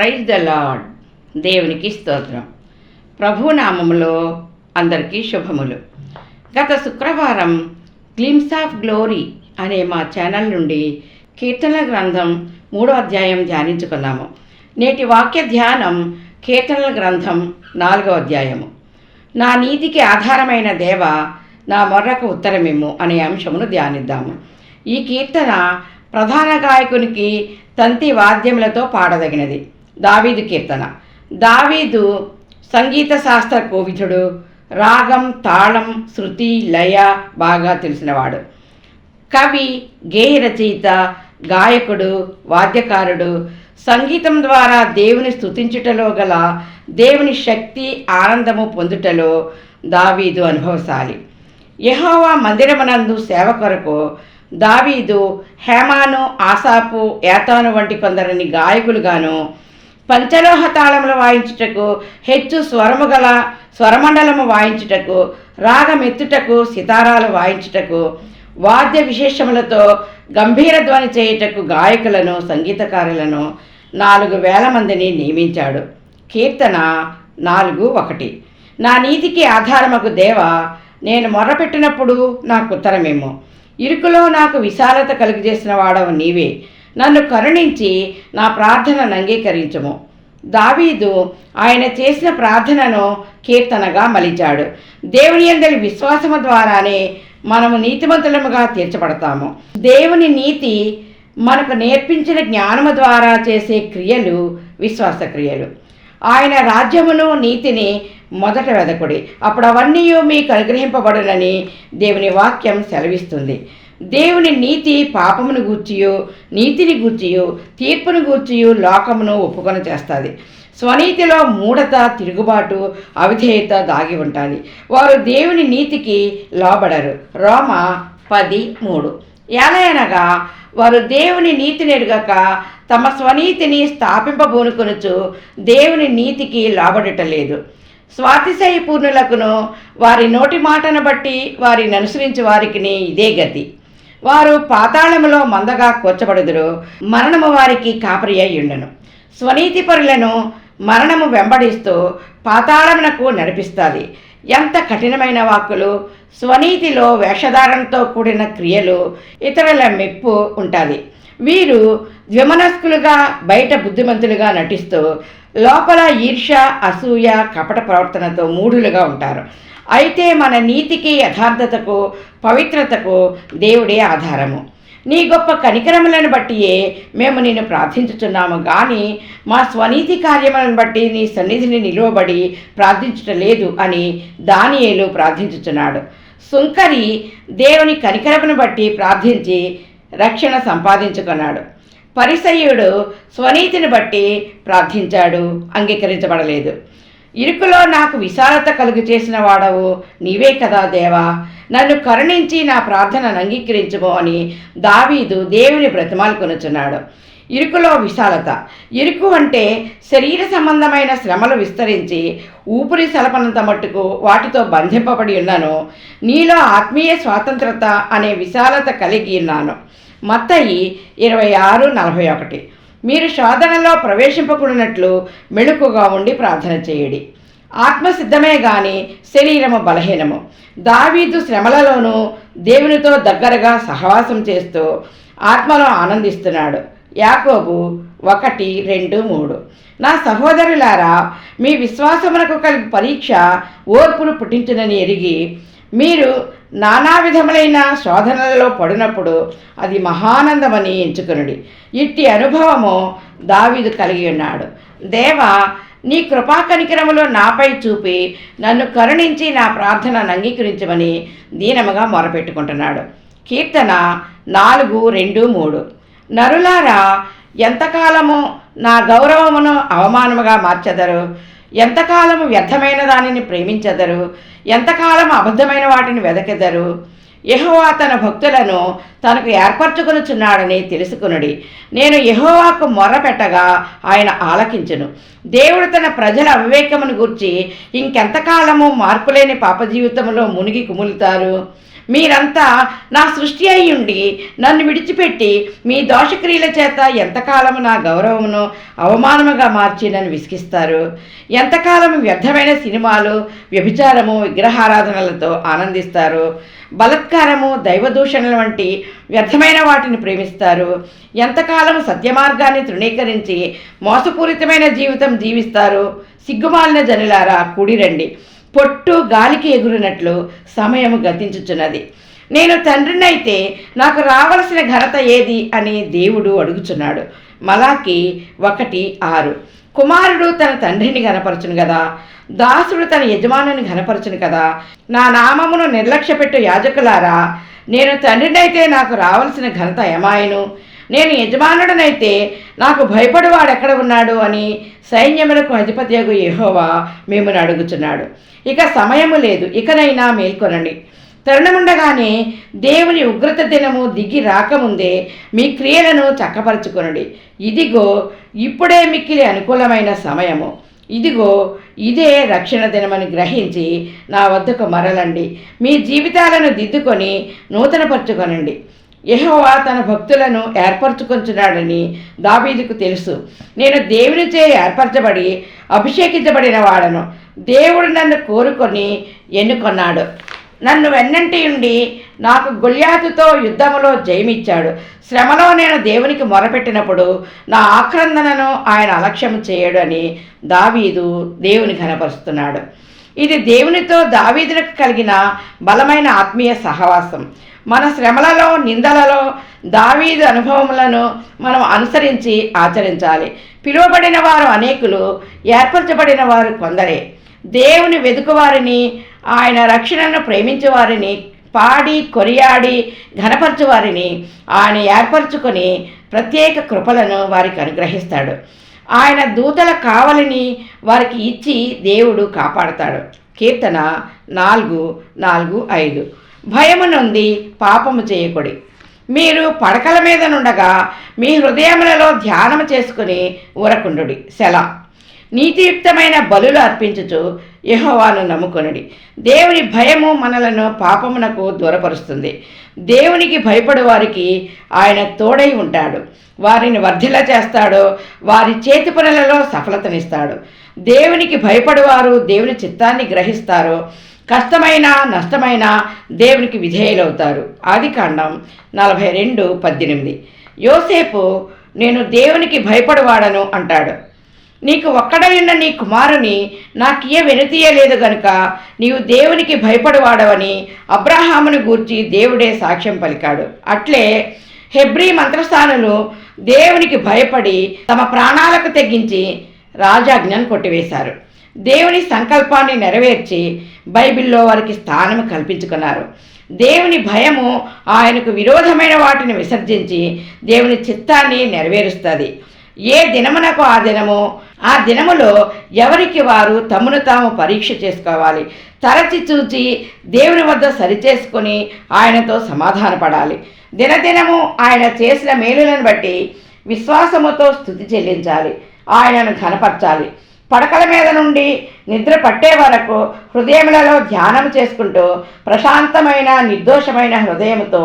Praise the lord. దేవునికి స్తోత్రం. ప్రభునామములో అందరికీ శుభములు. గత శుక్రవారం గ్లిమ్స్ ఆఫ్ గ్లోరీ అనే మా ఛానల్ నుండి కీర్తనల గ్రంథం 3వ అధ్యాయం ధ్యానించుకున్నాము. నేటి వాక్య ధ్యానం కీర్తనల గ్రంథం 4వ అధ్యాయము. నా నీతికి ఆధారమైన దేవ, నా మొర్రకు ఉత్తరమిమ్ము అనే అంశమును ధ్యానిద్దాము. ఈ కీర్తన ప్రధాన గాయకునికి తంతి వాద్యములతో పాడదగినది. దావీదు కీర్తన. దావీదు సంగీత శాస్త్ర కోవిదుడు. రాగం, తాళం, శృతి, లయ బాగా తెలిసినవాడు. కవి, గేయ రచయిత, గాయకుడు, వాద్యకారుడు. సంగీతం ద్వారా దేవుని స్తుతించుటలో గల దేవుని శక్తి, ఆనందము పొందుటలో దావీదు అనుభవశాలి. యెహోవా మందిరమునందు సేవ కొరకు దావీదు హేమాను, ఆసాపు, ఏతాను వంటి కొందరిని గాయకులుగాను, పంచలోహ తాళములు వాయించుటకు, హెచ్చు స్వరము గల స్వరమండలము వాయించుటకు, రాగమెత్తుటకు, సితారాలు వాయించుటకు, వాద్య విశేషములతో గంభీర ధ్వని చేయుటకు గాయకులను, సంగీతకారులను 4,000 మందిని నియమించాడు. కీర్తన 4:1. నా నీతికి ఆధారమగు దేవ, నేను మొర్రపెట్టినప్పుడు నాకు ఉత్తరమేమో. ఇరుకులో నాకు విశాలత కలుగజేసిన వాడవు నీవే. నన్ను కరుణించి నా ప్రార్థనను అంగీకరించుము. దావీదు ఆయన చేసిన ప్రార్థనను కీర్తనగా మలిచాడు. దేవుని యందలి విశ్వాసము ద్వారానే మనము నీతిమంతులముగా తీర్చబడతాము. దేవుని నీతి మనకు నేర్పించిన జ్ఞానము ద్వారా చేసే క్రియలు విశ్వాస క్రియలు. ఆయన రాజ్యమును, నీతిని మొదట వెదకుడి, అప్పుడు అవన్నీ మీకు అనుగ్రహింపబడునని దేవుని వాక్యం సెలవిస్తుంది. దేవుని నీతి పాపమును గూర్చియు, నీతిని గూర్చియు, తీర్పును గూర్చియు లోకమును ఒప్పుకొని చేస్తుంది. స్వనీతిలో మూఢత, తిరుగుబాటు, అవిధేయత దాగి ఉంటుంది. వారు దేవుని నీతికి లోబడరు. రోమ 10:3. ఎలయనగా వారు దేవుని నీతిని ఎరుగక తమ స్వనీతిని స్థాపింపబూనుకొనుచు దేవుని నీతికి లోబడటలేదు. స్వాతిశయ పూర్ణులకును వారి నోటి మాటను బట్టి వారిని అనుసరించి వారికి ఇదే గతి. వారు పాతాళములో మందగా కూర్చబడుదురు, మరణము వారికి కాపరి అయి ఉండెను. స్వనీతిపరులను మరణము వెంబడిస్తూ పాతాళమునకు నడిపిస్తుంది. ఎంత కఠినమైన వాక్కులు! స్వనీతిలో వేషధారణతో కూడిన క్రియలు, ఇతరుల మెప్పు ఉంటుంది. వీరు ద్విమనస్కులుగా బయట బుద్ధిమంతులుగా నటిస్తూ లోపల ఈర్ష్య, అసూయ, కపట ప్రవర్తనతో మూఢులుగా ఉంటారు. అయితే మన నీతికి, యథార్థతకు, పవిత్రతకు దేవుడే ఆధారము. నీ గొప్ప కనికరములను బట్టియే మేము నిన్ను ప్రార్థించుచున్నాము కానీ మా స్వనీతి కార్యములను బట్టి నీ సన్నిధిని నిలువబడి ప్రార్థించటలేదు అని దానియేలు ప్రార్థించుచున్నాడు. సుంకరి దేవుని కనికరమును బట్టి ప్రార్థించి రక్షణ సంపాదించుకున్నాడు. పరిసయ్యుడు స్వనీతిని బట్టి ప్రార్థించాడు, అంగీకరించబడలేదు. ఇరుకులో నాకు విశాలత కలుగు చేసిన వాడవు నీవే కదా దేవా, నన్ను కరుణించి నా ప్రార్థనను అంగీకరించుమో అని దావీదు దేవుని బ్రతిమాలుకొనుచున్నాడు. ఇరుకులో విశాలత. ఇరుకు అంటే శరీర సంబంధమైన శ్రమలు విస్తరించి ఊపిరి సలపనంత మట్టుకు వాటితో బంధింపబడి ఉన్నాను. నీలో ఆత్మీయ స్వాతంత్రత అనే విశాలత కలిగి ఉన్నాను. మత్తయి 26:41. మీరు శోధనలో ప్రవేశింపకూడనట్లు మెళుకుగా ఉండి ప్రార్థన చేయుడి. ఆత్మసిద్ధమే గాని శరీరము బలహీనము. దావీదు శ్రమలలోనూ దేవునితో దగ్గరగా సహవాసం చేస్తూ ఆత్మలో ఆనందిస్తున్నాడు. యాకోబు 1:2-3. నా సహోదరులారా, మీ విశ్వాసమునకు కలిగి పరీక్ష ఓర్పును పుట్టించునని ఎరిగి మీరు నానా విధములైన శోధనలలో పడినప్పుడు అది మహానందమని ఎంచుకొనుడి. ఇట్టి అనుభవము దావీదు కలిగి ఉన్నాడు. దేవా, నీ కృపా కనికరములో నాపై చూపి నన్ను కరుణించి నా ప్రార్థనను అంగీకరించమని దీనముగా మొరపెట్టుకుంటున్నాడు. కీర్తన 4:2-3. నరులారా, ఎంతకాలము నా గౌరవమును అవమానముగా మార్చెదరు? ఎంతకాలము వ్యర్థమైన దానిని ప్రేమించెదరు? ఎంతకాలము అబద్ధమైన వాటిని వెదకెదరు? యెహోవా తన భక్తులను తనకు ఏర్పరచుకొనుచున్నాడని తెలుసుకొనుడి. నేను యెహోవాకు మొర్ర పెట్టగా ఆయన ఆలకించును. దేవుడు తన ప్రజల అవివేకమును గూర్చి ఇంకెంతకాలము మార్పులేని పాప జీవితంలో మునిగి కుములుతారు? మీరంతా నా సృష్టి అయి ఉండి నన్ను విడిచిపెట్టి మీ దోషక్రియల చేత ఎంతకాలము నా గౌరవమును అవమానముగా మార్చి నన్ను విసిగిస్తారు. ఎంతకాలము వ్యర్థమైన సినిమాలు, వ్యభిచారము, విగ్రహారాధనలతో ఆనందిస్తారు. బలత్కారము, దైవదూషణల వంటి వ్యర్థమైన వాటిని ప్రేమిస్తారు. ఎంతకాలము సత్యమార్గాన్ని తృణీకరించి మోసపూరితమైన జీవితం జీవిస్తారు. సిగ్గుమాలిన జనులారా కూడిరండి, పొట్టు గాలికి ఎగురినట్లు సమయము గతించుచున్నది. నేను తండ్రినైతే నాకు రావలసిన ఘనత ఏది అని దేవుడు అడుగుచున్నాడు. మలాకి 1:6. కుమారుడు తన తండ్రిని ఘనపరచును కదా, దాసుడు తన యజమానుని ఘనపరచును కదా. నా నామమును నిర్లక్ష్యపెట్టు యాజకులారా, నేను తండ్రినైతే నాకు రావలసిన ఘనత ఏమాయను? నేను యజమానుడనైతే నాకు భయపడువాడెక్కడ ఉన్నాడు అని సైన్యములకు అధిపతియగు యెహోవా మిమ్మును అడుగుచున్నాడు. ఇక సమయము లేదు, ఇకనైనా మేల్కొనండి. తరుణముండగానే దేవుని ఉగ్రత దినము దిగి రాకముందే మీ క్రియలను చక్కపరచుకొనండి. ఇదిగో ఇప్పుడే మిక్కిలి అనుకూలమైన సమయము. ఇదిగో ఇదే రక్షణ దినమని గ్రహించి నా వద్దకు మరలండి. మీ జీవితాలను దిద్దుకొని నూతనపరచుకొనండి. యెహోవా తన భక్తులను ఏర్పరచుకొంచున్నాడని దావీదుకు తెలుసు. నేను దేవునిచే ఏర్పరచబడి అభిషేకించబడిన వాడను. దేవుడు నన్ను కోరుకొని ఎన్నుకొన్నాడు. నన్ను వెన్నంటి ఉండి నాకు గొల్యాతుతో యుద్ధములో జయమిచ్చాడు. శ్రమలో నేను దేవునికి మొరపెట్టినప్పుడు నా ఆక్రందనను ఆయన అలక్ష్యం చేయడు అని దావీదు దేవుని ఘనపరుస్తున్నాడు. ఇది దేవునితో దావీదులకు కలిగిన బలమైన ఆత్మీయ సహవాసం. మన శ్రమలలో, నిందలలో దావీదు అనుభవములను మనం అనుసరించి ఆచరించాలి. పిలువబడిన వారు అనేకులు, ఏర్పరచబడిన వారు కొందరే. దేవుని వెదుకువారిని, ఆయన రక్షణను ప్రేమించేవారిని, పాడి కొనియాడి ఘనపరచువారిని ఆయన ఏర్పరచుకొని ప్రత్యేక కృపలను వారికి అనుగ్రహిస్తాడు. ఆయన దూతల కావలిని వారికి ఇచ్చి దేవుడు కాపాడతాడు. కీర్తన 4:4-5. భయము నొంది పాపము చేయకుడి. మీరు పడకల మీద నుండగా మీ హృదయములలో ధ్యానము చేసుకుని ఊరకుండుడి. సెలా. నీతియుక్తమైన బలులు అర్పించుచు యెహోవాను నమ్ముకొనుడి. దేవుని భయము మనలను పాపమునకు దూరపరుస్తుంది. దేవునికి భయపడు వారికి ఆయన తోడై ఉంటాడు. వారిని వర్ధిల్ల చేస్తాడు. వారి చేతి పనులలో సఫలతనిస్తాడు. దేవునికి భయపడువారు దేవుని చిత్తాన్ని గ్రహిస్తారు. కష్టమైన నష్టమైన దేవునికి విధేయులవుతారు. ఆదికాండం 42:18. యోసేపు నేను దేవునికి భయపడువాడను అంటాడు. నీకు ఒక్కడైన నీ కుమారుని నాకియ వెనుతీయలేదు గనుక నీవు దేవునికి భయపడువాడవని అబ్రహామును గూర్చి దేవుడే సాక్ష్యం పలికాడు. అట్లే హెబ్రీ మంత్రస్థానులు దేవునికి భయపడి తమ ప్రాణాలకు తెగించి రాజాజ్ఞను కొట్టివేశారు. దేవుని సంకల్పాన్ని నెరవేర్చి బైబిల్లో వారికి స్థానం కల్పించుకున్నారు. దేవుని భయము ఆయనకు విరోధమైన వాటిని విసర్జించి దేవుని చిత్తాన్ని నెరవేరుస్తుంది. ఏ దినమునకు ఆ దినము, ఆ దినములో ఎవరికి వారు తమను తాము పరీక్ష చేసుకోవాలి. తరచి చూచి దేవుని వద్ద సరిచేసుకొని ఆయనతో సమాధానపడాలి. దినదినము ఆయన చేసిన మేలులను బట్టి విశ్వాసముతో స్తుతి చెల్లించాలి. ఆయనను ఘనపరచాలి. పడకల మీద నుండి నిద్ర పట్టే వరకు హృదయములలో ధ్యానం చేసుకుంటూ ప్రశాంతమైన నిర్దోషమైన హృదయముతో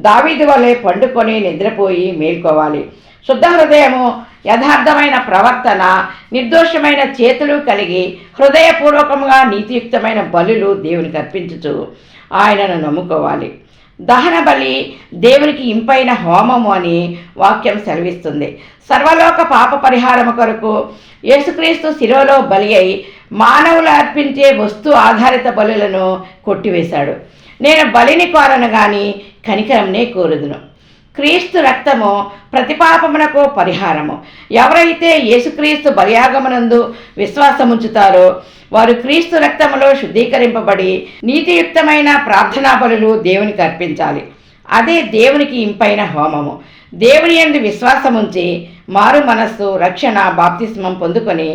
దావీదు వలె పండుకొని నిద్రపోయి మేల్కోవాలి. శుద్ధ హృదయము, యథార్థమైన ప్రవర్తన, నిర్దోషమైన చేతులు కలిగి హృదయపూర్వకంగా నీతియుక్తమైన బలులు దేవునికి అర్పించుచు ఆయనను నమ్ముకోవాలి. దహన బలి దేవునికి ఇంపైన హోమము అని వాక్యం సెలవిస్తుంది. సర్వలోక పాప పరిహారము కొరకు యేసుక్రీస్తు శిలువలో బలి అయి మానవులు అర్పించే వస్తు ఆధారిత బలులను కొట్టివేశాడు. నేను బలిని కోరను గాని కనికరంనే కోరుదును. క్రీస్తు రక్తము ప్రతిపాపమునకు పరిహారము. ఎవరైతే యేసుక్రీస్తు బలియాగమునందు విశ్వాసముంచుతారో వారు క్రీస్తు రక్తములో శుద్ధీకరింపబడి నీతియుక్తమైన ప్రార్థనా బలులు దేవునికి అర్పించాలి. అదే దేవునికి ఇంపైన హోమము. దేవుని యందు విశ్వాసముంచి మారు మనస్సు, రక్షణ, బాప్తిస్మం పొందుకొని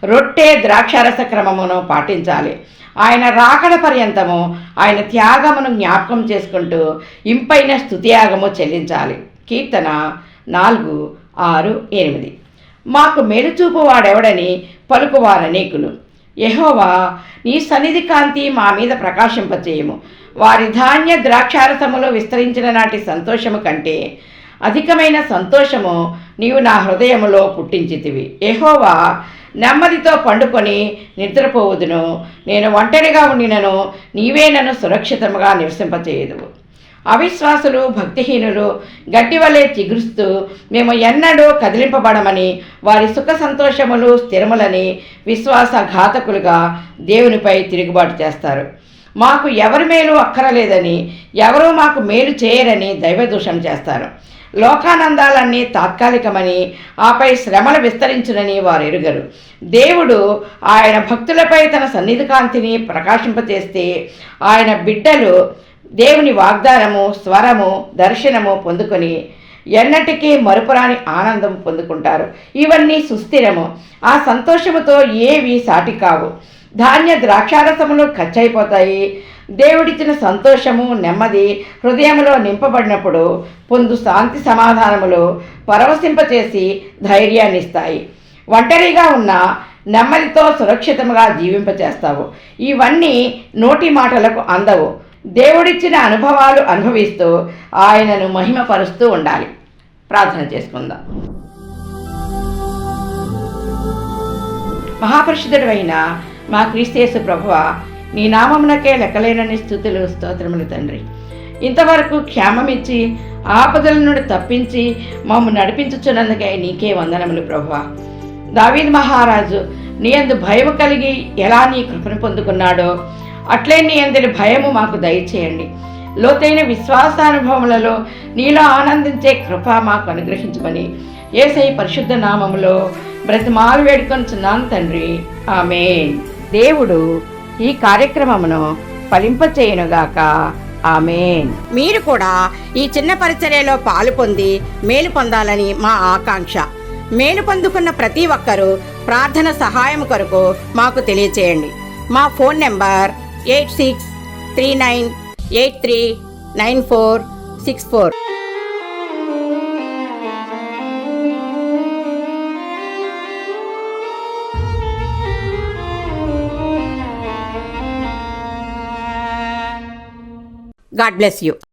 రొట్టె ద్రాక్షారస క్రమమును పాటించాలి. ఆయన రాకడ పర్యంతము ఆయన త్యాగమును జ్ఞాపకం చేసుకుంటూ ఇంపైన స్తుతియాగము చెల్లించాలి. కీర్తన 4:6-8. మాకు మెలుచూపు వాడెవడని పలుకువారనేకులు. యెహోవా నీ సన్నిధి కాంతి మా మీద ప్రకాశింపచేయము. వారి ధాన్య ద్రాక్షారసములో విస్తరించిన నాటి సంతోషము కంటే అధికమైన సంతోషము నీవు నా హృదయములో పుట్టించితివి. యెహోవా, నెమ్మదితో పండుకొని నిద్రపోవుదును. నేను ఒంటరిగా ఉండినను నీవే నన్ను సురక్షితముగా నివసింపచేయుదువు. అవిశ్వాసులు, భక్తిహీనులు గడ్డి వలె చిగురుస్తూ మేము ఎన్నడూ కదిలింపబడమని, వారి సుఖ సంతోషములు స్థిరములని విశ్వాసఘాతకులుగా దేవునిపై తిరుగుబాటు చేస్తారు. మాకు ఎవరి మేలు అక్కరలేదని, ఎవరూ మాకు మేలు చేయరని దైవదూషణ చేస్తారు. లోకానందాలన్నీ తాత్కాలికమని, ఆపై శ్రమలు విస్తరించునని వారు ఎరుగరు. దేవుడు ఆయన భక్తులపై తన సన్నిధి కాంతిని ప్రకాశింపచేస్తే ఆయన బిడ్డలు దేవుని వాగ్దానము, స్వరము, దర్శనము పొందుకొని ఎన్నటికీ మరుపురాని ఆనందం పొందుకుంటారు. ఇవన్నీ సుస్థిరము. ఆ సంతోషముతో ఏవి సాటి కావు. ధాన్య ద్రాక్షారసములు ఖర్చయిపోతాయి. దేవుడిచ్చిన సంతోషము, నెమ్మది హృదయంలో నింపబడినప్పుడు పొందు శాంతి సమాధానములు పరవశింపచేసి ధైర్యాన్ని ఇస్తాయి. ఒంటరిగా ఉన్న నెమ్మదితో సురక్షితంగా జీవింపచేస్తావు. ఇవన్నీ నోటి మాటలకు అందవు. దేవుడిచ్చిన అనుభవాలు అనుభవిస్తూ ఆయనను మహిమపరుస్తూ ఉండాలి. ప్రార్థన చేసుకుందాం. మహాపరిశుద్ధుడైన మా క్రీస్తు ప్రభువా, నీ నామమునకే లెక్కలేనని స్తుతులు, స్తోత్రములు తండ్రి. ఇంతవరకు క్షేమమిచ్చి ఆపదల నుండి తప్పించి మమ్ము నడిపించుచున్నందుకే నీకే వందనములు ప్రభువా. దావీదు మహారాజు నీ యందు భయము కలిగి ఎలా నీ కృపను పొందుకున్నాడో అట్లే నీ అందరి భయము మాకు దయచేయండి. లోతైన విశ్వాసానుభవములలో నీలో ఆనందించే కృప మాకు అనుగ్రహించమని యేసయ్య పరిశుద్ధ నామములో బ్రతిమాలు వేడుకొనుచున్నాను తండ్రి. ఆమేన్. దేవుడు ఈ కార్యక్రమమును ఫలింపచేయునుగాక. ఆమేన్. మీరు కూడా ఈ చిన్న పరిచర్యలో పాలు పొంది మేలు పొందాలని మా ఆకాంక్ష. మేలు పొందుకున్న ప్రతి ఒక్కరూ ప్రార్థన సహాయం కొరకు మాకు తెలియచేయండి. మా phone number 8639839464. God bless you.